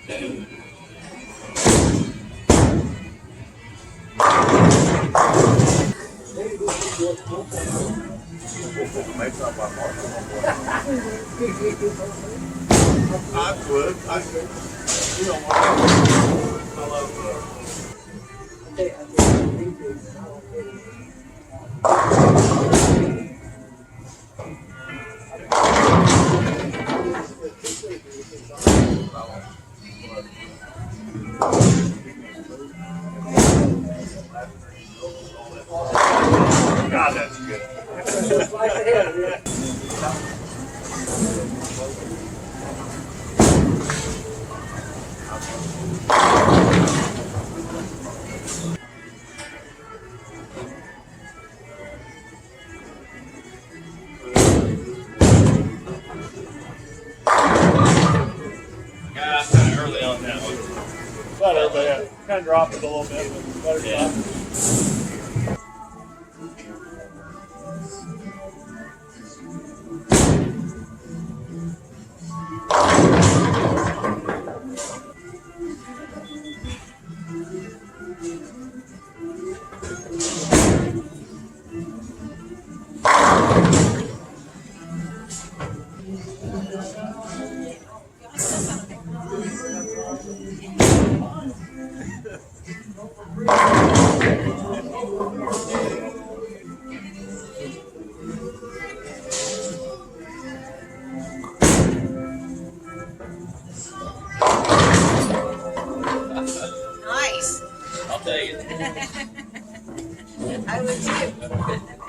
I would. I could. You don't want to. I love God, that's good. Yeah, kind of early on that one. Better, but yeah, kind of dropped it a little bit, but better.